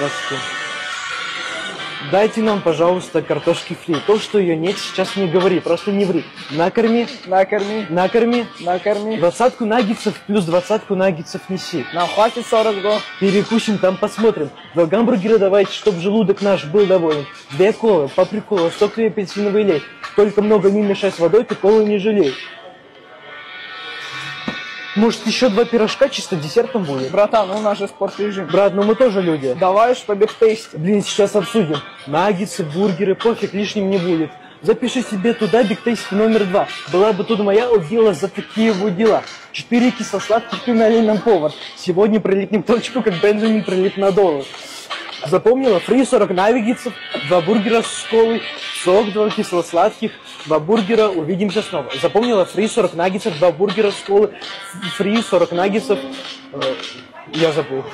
Здравствуйте. Дайте нам, пожалуйста, картошки фри. То, что ее нет, сейчас не говори, просто не ври. Накорми. Накорми. Накорми. Накорми. 20 наггетсов плюс 20 наггетсов неси. Нам хватит 40 го. Перекусим, там посмотрим. 2 гамбургера давайте, чтоб желудок наш был доволен. 2 колы, по приколу, сок и апельсиновый лей. Только много не мешай с водой, ты колы не жалей. Может, еще 2 пирожка чисто десертом будет? Братан, у нас же спорт-режим. Брат, ну мы тоже люди. Давай, что бигтейсти. Блин, сейчас обсудим. Наггетсы, бургеры, пофиг, лишним не будет. Запиши себе туда бигтейсти номер 2. Была бы тут моя удела за такие вот дела. 4 кисло-сладких и налей нам повар. Сегодня прилипнем точку, как Бенджамин прилип на доллар. Запомнила? Фри 40 наггетсов, 2 бургера с колой, сок 2 кисло-сладких, 2 бургера, увидимся снова. Запомнила? Фри 40 наггетсов, 2 бургера с колы, фри 40 наггетсов. Я забыл.